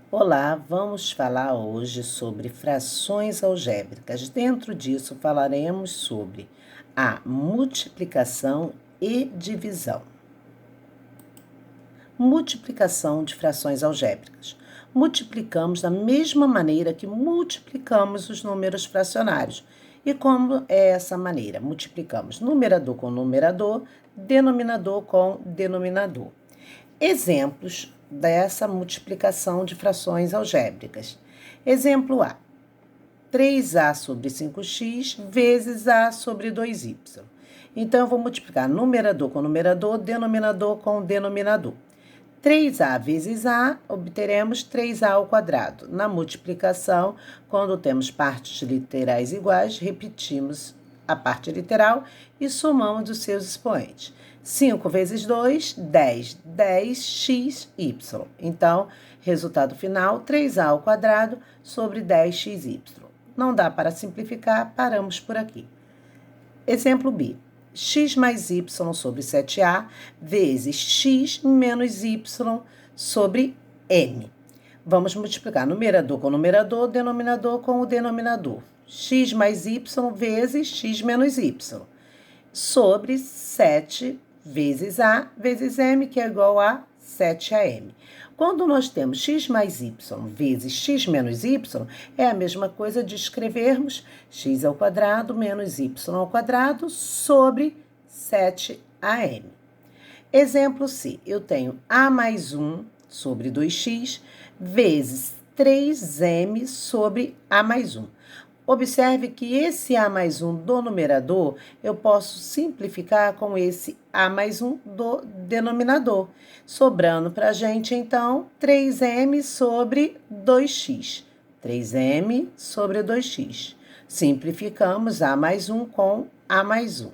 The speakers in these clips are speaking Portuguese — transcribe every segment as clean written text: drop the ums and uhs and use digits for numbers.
Olá, vamos falar hoje sobre frações algébricas. Dentro disso, falaremos sobre a multiplicação e divisão. Multiplicação de frações algébricas. Multiplicamos da mesma maneira que multiplicamos os números fracionários. E como é essa maneira? Multiplicamos numerador com numerador, denominador com denominador. Exemplos dessa multiplicação de frações algébricas. Exemplo A: 3a sobre 5x vezes a sobre 2y. Então, eu vou multiplicar numerador com numerador, denominador com denominador. 3a vezes a, obteremos 3a ao quadrado. Na multiplicação, quando temos partes literais iguais, repetimos a parte literal e somamos os seus expoentes. 5 vezes 2, 10. 10xy. Então, resultado final, 3a ao quadrado sobre 10xy. Não dá para simplificar, paramos por aqui. Exemplo B: x mais y sobre 7a vezes x menos y sobre m. Vamos multiplicar numerador com numerador, denominador com o denominador. X mais y vezes x menos y sobre 7 vezes a vezes m, que é igual a 7am. Quando nós temos x mais y vezes x menos y, é a mesma coisa de escrevermos x ao quadrado menos y ao quadrado sobre 7am. Exemplo C: eu tenho a mais 1 sobre 2x vezes 3m sobre a mais 1. Observe que esse a mais 1 do numerador, eu posso simplificar com esse a mais 1 do denominador, sobrando para a gente, então, 3m sobre 2x. 3m sobre 2x. Simplificamos a mais 1 com a mais 1.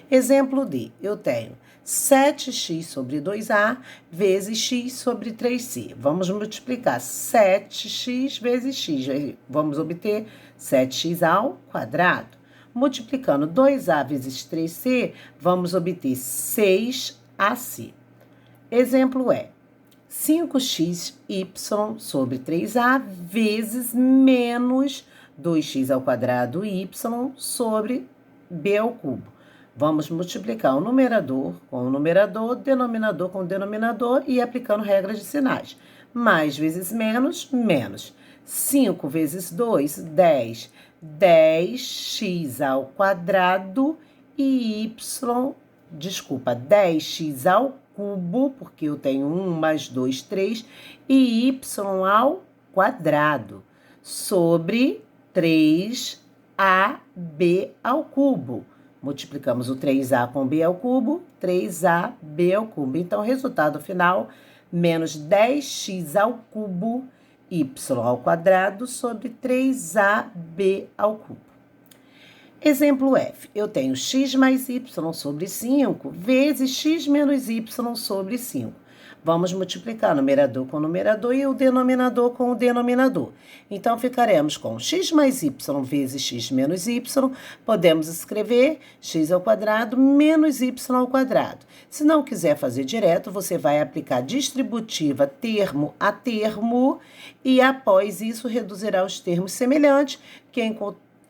Exemplo D: eu tenho 7x sobre 2a vezes x sobre 3c. Vamos multiplicar 7x vezes x. Vamos obter 7x ao quadrado. Multiplicando 2a vezes 3c, vamos obter 6ac. Exemplo E: 5xy sobre 3a vezes menos 2x ao quadrado y sobre b ao cubo. Vamos multiplicar o numerador com o numerador, denominador com o denominador e aplicando regras de sinais. Mais vezes menos, menos. 5 vezes 2, 10. 10x ao quadrado e 10x ao cubo, porque eu tenho 1 mais 2, 3, e y ao quadrado, sobre 3ab ao cubo. Multiplicamos o 3a com b ao cubo, 3ab ao cubo. Então, resultado final, menos 10x ao cubo, y ao quadrado, sobre 3ab ao cubo. Exemplo F: eu tenho x mais y sobre 5 vezes x menos y sobre 5. Vamos multiplicar numerador com numerador e o denominador com o denominador. Então, ficaremos com x mais y vezes x menos y. Podemos escrever x ao quadrado menos y ao quadrado. Se não quiser fazer direto, você vai aplicar distributiva termo a termo e, após isso, reduzirá os termos semelhantes, que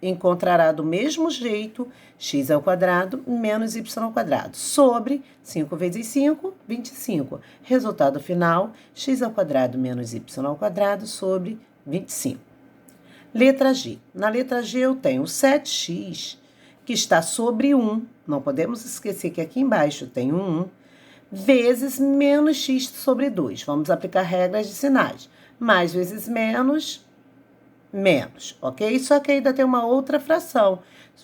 encontrará do mesmo jeito x ao quadrado menos y ao quadrado sobre 5 vezes 5, 25. Resultado final, x ao quadrado menos y ao quadrado sobre 25. Letra G. Na letra G eu tenho 7x, que está sobre 1. Não podemos esquecer que aqui embaixo tem 1, vezes menos x sobre 2. Vamos aplicar regras de sinais. Mais vezes menos, menos, ok? Só que ainda tem uma outra fração,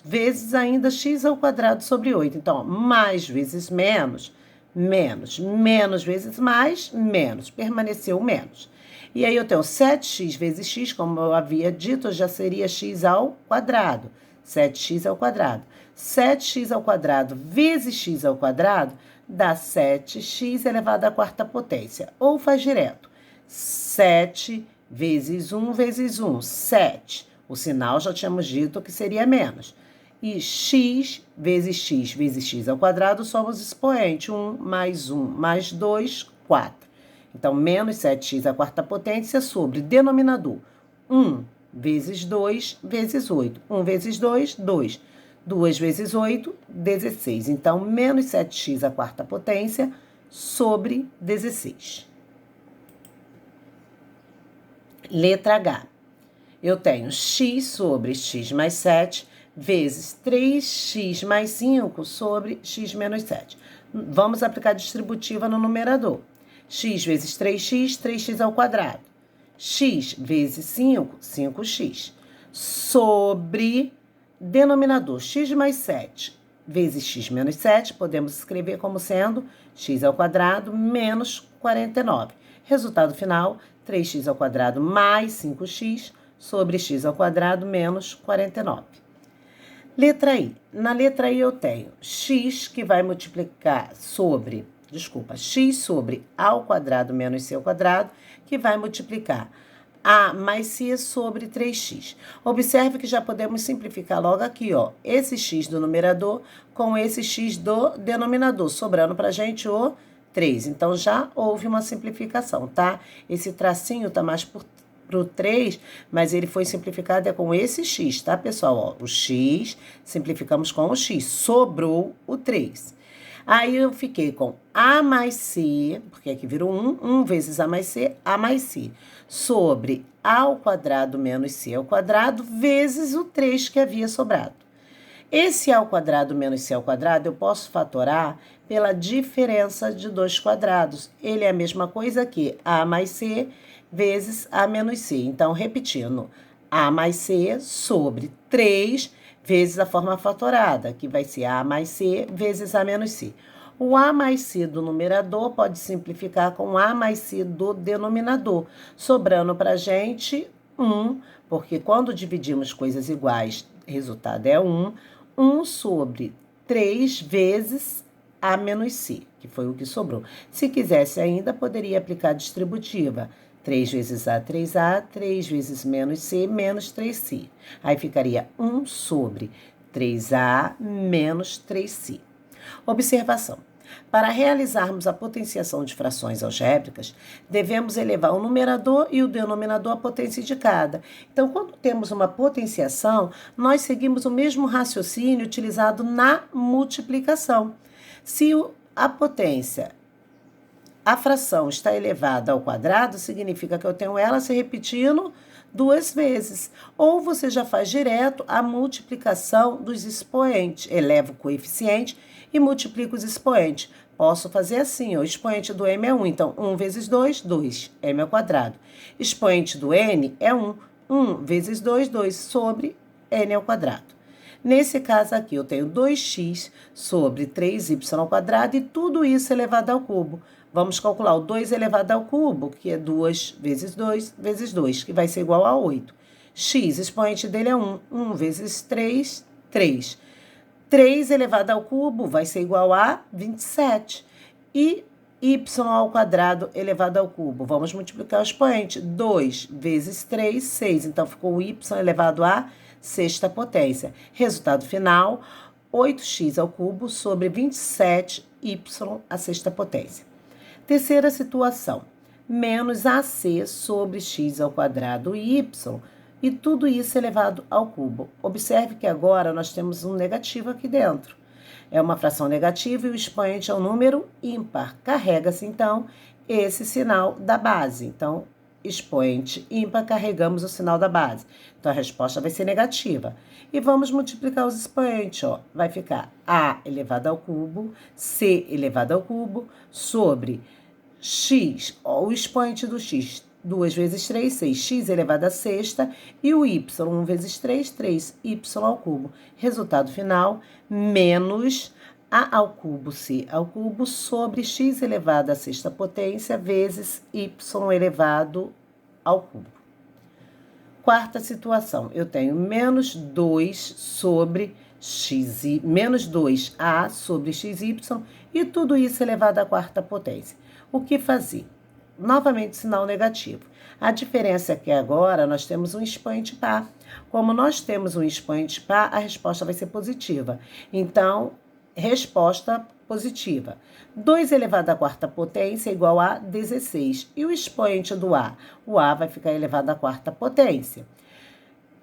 vezes ainda x ao quadrado sobre 8. Então, mais vezes menos, menos. Menos vezes mais, menos. Permaneceu menos. E aí eu tenho 7x vezes x, como eu havia dito, já seria x ao quadrado. 7x ao quadrado. 7x ao quadrado vezes x ao quadrado dá 7x elevado à quarta potência. Ou faz direto. 7 vezes 1 vezes 1, 7. O sinal já tínhamos dito que seria menos. E x vezes x ao quadrado somos expoente. 1 mais 2, 4. Então, menos 7x à quarta potência sobre denominador 1 vezes 2 vezes 8. 1 vezes 2, 2. 2 vezes 8, 16. Então, menos 7x à quarta potência sobre 16. Letra H. Eu tenho x sobre x mais 7 vezes 3x mais 5 sobre x menos 7. Vamos aplicar distributiva no numerador. X vezes 3x, 3x ao quadrado. X vezes 5, 5x. Sobre denominador x mais 7 vezes x menos 7, podemos escrever como sendo x ao quadrado menos 49. Resultado final, 3x ao quadrado mais 5x sobre x ao quadrado menos 49. Letra I. Na letra I eu tenho x que vai multiplicar sobre, x sobre a ao quadrado menos c ao quadrado, que vai multiplicar a mais c sobre 3x. Observe que já podemos simplificar logo aqui, ó, esse x do numerador com esse x do denominador, sobrando pra gente o 3. Então, já houve uma simplificação, tá? Esse tracinho tá mais pro 3, mas ele foi simplificado com esse x, tá, pessoal? Ó, o x, simplificamos com o x, sobrou o 3. Aí eu fiquei com A mais C, porque aqui virou 1 vezes A mais C, sobre A ao quadrado menos C ao quadrado, vezes o 3 que havia sobrado. Esse A ao quadrado menos C ao quadrado eu posso fatorar pela diferença de dois quadrados. Ele é a mesma coisa que A mais C vezes A menos C. Então, repetindo, A mais C sobre 3 vezes a forma fatorada, que vai ser A mais C vezes A menos C. O A mais C do numerador pode simplificar com A mais C do denominador, sobrando para a gente 1, porque quando dividimos coisas iguais, o resultado é 1. 1 sobre 3 vezes A menos C, que foi o que sobrou. Se quisesse ainda, poderia aplicar a distributiva. 3 vezes A, 3A, 3 vezes menos C, menos 3C. Aí ficaria 1 sobre 3A menos 3C. Observação. Para realizarmos a potenciação de frações algébricas, devemos elevar o numerador e o denominador à potência de cada. Então, quando temos uma potenciação, nós seguimos o mesmo raciocínio utilizado na multiplicação. Se a fração está elevada ao quadrado, significa que eu tenho ela se repetindo duas vezes. Ou você já faz direto a multiplicação dos expoentes. Eleva o coeficiente e multiplica os expoentes. Posso fazer assim, o expoente do m é 1. Então, 1 vezes 2, 2, m ao quadrado. Expoente do n é 1. 1 vezes 2, 2, sobre n ao quadrado. Nesse caso aqui, eu tenho 2x sobre 3y ao quadrado e tudo isso elevado ao cubo. Vamos calcular o 2 elevado ao cubo, que é 2 vezes 2 vezes 2, que vai ser igual a 8. X, expoente dele é 1. 1 vezes 3, 3. 3 elevado ao cubo vai ser igual a 27. E y ao quadrado elevado ao cubo. Vamos multiplicar o expoente. 2 vezes 3, 6. Então, ficou o y elevado à sexta potência. Resultado final, 8x ao cubo sobre 27y à sexta potência. Terceira situação, menos AC sobre x ao quadrado y, e tudo isso elevado ao cubo. Observe que agora nós temos um negativo aqui dentro. É uma fração negativa e o expoente é um número ímpar. Carrega-se, então, esse sinal da base. Então, expoente ímpar, carregamos o sinal da base. Então, a resposta vai ser negativa. E vamos multiplicar os expoentes, ó. Vai ficar A elevado ao cubo, C elevado ao cubo, sobre x, ó, o expoente do x, 2 vezes 3, 6x elevado à sexta, e o y, 1 vezes 3, 3y ao cubo. Resultado final, menos a ao cubo, c ao cubo, sobre x elevado à sexta potência, vezes y elevado ao cubo. Quarta situação, eu tenho menos 2 sobre x, menos 2a sobre xy, e tudo isso elevado à quarta potência. O que fazer? Novamente, sinal negativo. A diferença é que agora nós temos um expoente par. Como nós temos um expoente par, a resposta vai ser positiva. Então, resposta positiva. 2 elevado à quarta potência é igual a 16. E o expoente do A? O A vai ficar elevado à quarta potência.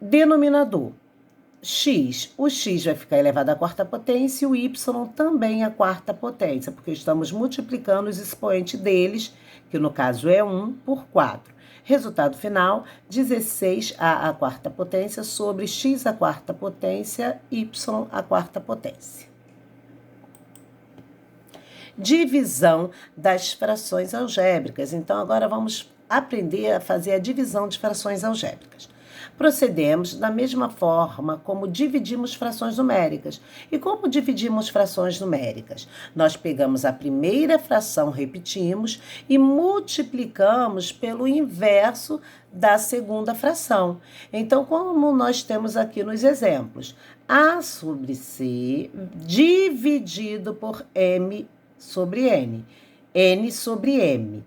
Denominador. X. O X vai ficar elevado à quarta potência e o Y também à quarta potência, porque estamos multiplicando os expoentes deles, que no caso é 1, por 4. Resultado final, 16A à quarta potência sobre X à quarta potência, Y à quarta potência. Divisão das frações algébricas. Então, agora vamos aprender a fazer a divisão de frações algébricas. Procedemos da mesma forma como dividimos frações numéricas. E como dividimos frações numéricas? Nós pegamos a primeira fração, repetimos, e multiplicamos pelo inverso da segunda fração. Então, como nós temos aqui nos exemplos, A sobre C dividido por M sobre N, N sobre M.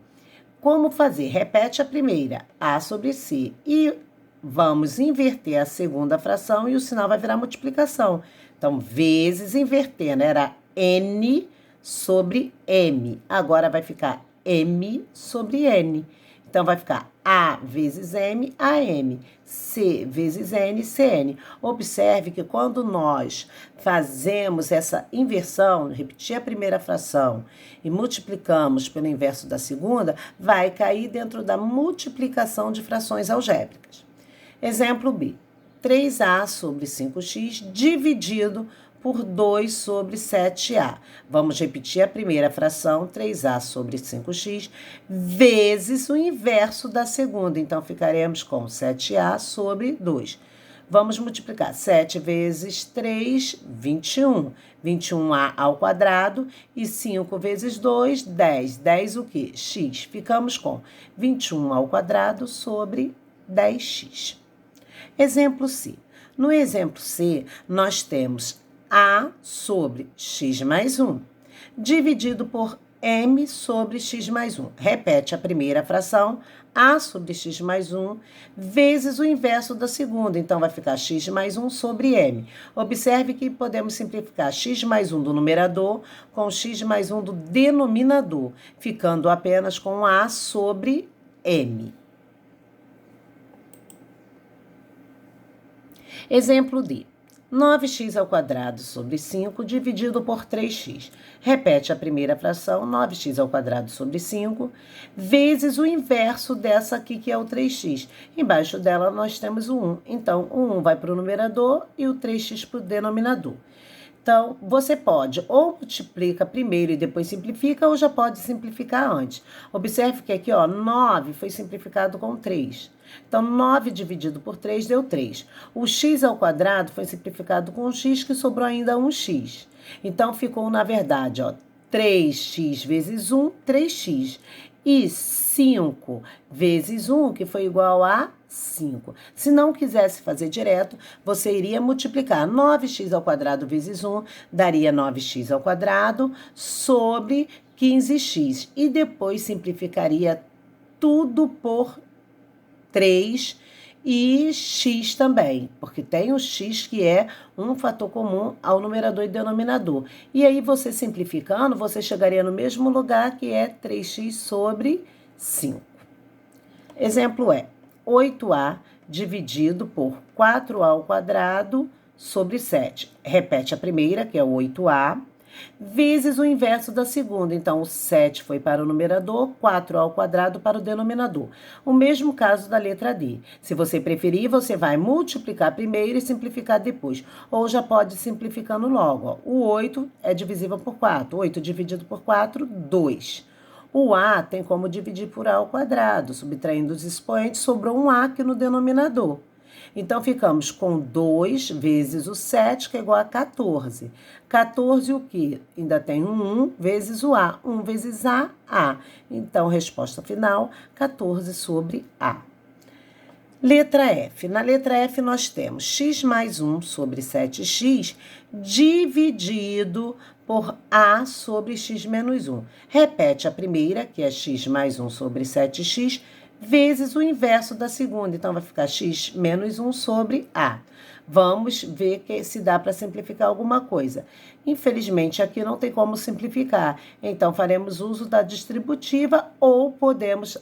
Como fazer? Repete a primeira, A sobre C, e vamos inverter a segunda fração e o sinal vai virar multiplicação. Então, vezes invertendo, era N sobre M. Agora vai ficar M sobre N. Então, vai ficar A vezes M, AM. C vezes N, CN. Observe que quando nós fazemos essa inversão, repetir a primeira fração e multiplicamos pelo inverso da segunda, vai cair dentro da multiplicação de frações algébricas. Exemplo B. 3A sobre 5x dividido por 2 sobre 7A. Vamos repetir a primeira fração, 3A sobre 5x, vezes o inverso da segunda. Então, ficaremos com 7A sobre 2. Vamos multiplicar 7 vezes 3, 21. 21A ao quadrado e 5 vezes 2, 10. 10 o quê? X. Ficamos com 21 ao quadrado sobre 10x. Exemplo C. No exemplo C, nós temos A sobre x mais 1, dividido por M sobre x mais 1. Repete a primeira fração, A sobre x mais 1, vezes o inverso da segunda. Então, vai ficar x mais 1 sobre M. Observe que podemos simplificar x mais 1 do numerador com x mais 1 do denominador, ficando apenas com A sobre M. Exemplo D. 9x ao quadrado sobre 5 dividido por 3x. Repete a primeira fração, 9x ao quadrado sobre 5, vezes o inverso dessa aqui, que é o 3x. Embaixo dela nós temos o 1. Então, o 1 vai para o numerador e o 3x para o denominador. Então, você pode ou multiplica primeiro e depois simplifica, ou já pode simplificar antes. Observe que aqui, ó, 9 foi simplificado com 3. Então, 9 dividido por 3 deu 3. O x ao quadrado foi simplificado com x, que sobrou ainda 1x. Então, ficou, na verdade, ó, 3x vezes 1, 3x. E 5 vezes 1, que foi igual a 5. Se não quisesse fazer direto, você iria multiplicar 9x ao quadrado vezes 1, daria 9x ao quadrado sobre 15x. E depois simplificaria tudo por 3 e x também, porque tem o x que é um fator comum ao numerador e denominador. E aí, você simplificando, você chegaria no mesmo lugar, que é 3x sobre 5. Exemplo é 8a dividido por 4a ao quadrado sobre 7. Repete a primeira, que é 8a, vezes o inverso da segunda. Então, o 7 foi para o numerador, 4 ao quadrado para o denominador. O mesmo caso da letra D. Se você preferir, você vai multiplicar primeiro e simplificar depois. Ou já pode ir simplificando logo. Ó. O 8 é divisível por 4. 8 dividido por 4, 2. O A tem como dividir por A ao quadrado. Subtraindo os expoentes, sobrou um A aqui no denominador. Então, ficamos com 2 vezes o 7, que é igual a 14. 14 o quê? Ainda tem um 1 vezes o A. 1 vezes A, A. Então, resposta final, 14 sobre A. Letra F. Na letra F, nós temos x mais 1 sobre 7x dividido por A sobre x menos 1. Repete a primeira, que é x mais 1 sobre 7x, vezes o inverso da segunda. Então, vai ficar x menos 1 sobre A. Vamos ver se dá para simplificar alguma coisa. Infelizmente, aqui não tem como simplificar. Então, faremos uso da distributiva ou podemos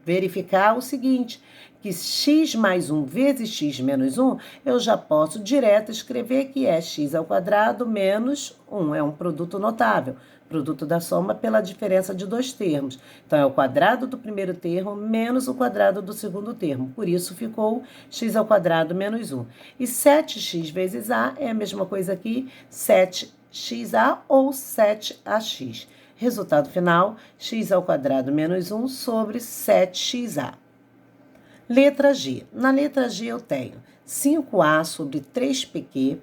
verificar o seguinte, que x mais 1 vezes x menos 1, eu já posso direto escrever que é x ao quadrado menos 1. É um produto notável. Produto da soma pela diferença de dois termos. Então, é o quadrado do primeiro termo menos o quadrado do segundo termo. Por isso, ficou x ao quadrado menos 1. E 7x vezes a é a mesma coisa aqui, 7xa ou 7ax. Resultado final, x ao quadrado menos 1 sobre 7xa. Letra G. Na letra G eu tenho 5a sobre 3pq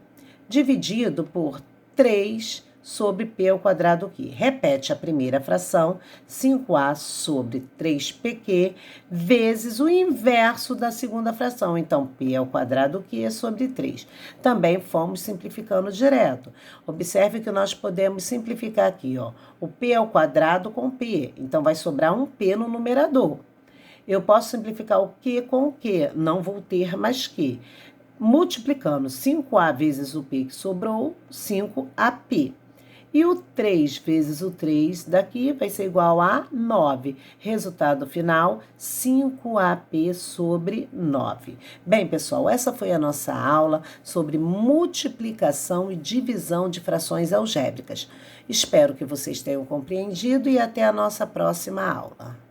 dividido por 3 sobre p ao quadrado aqui. Repete a primeira fração, 5a sobre 3pq, vezes o inverso da segunda fração. Então, p ao quadrado q sobre 3. Também fomos simplificando direto. Observe que nós podemos simplificar aqui, ó, o p ao quadrado com p. Então, vai sobrar um p no numerador. Eu posso simplificar o q com o q, não vou ter mais q. Multiplicando 5a vezes o p que sobrou, 5ap. E o 3 vezes o 3 daqui vai ser igual a 9. Resultado final, 5AP sobre 9. Bem, pessoal, essa foi a nossa aula sobre multiplicação e divisão de frações algébricas. Espero que vocês tenham compreendido e até a nossa próxima aula.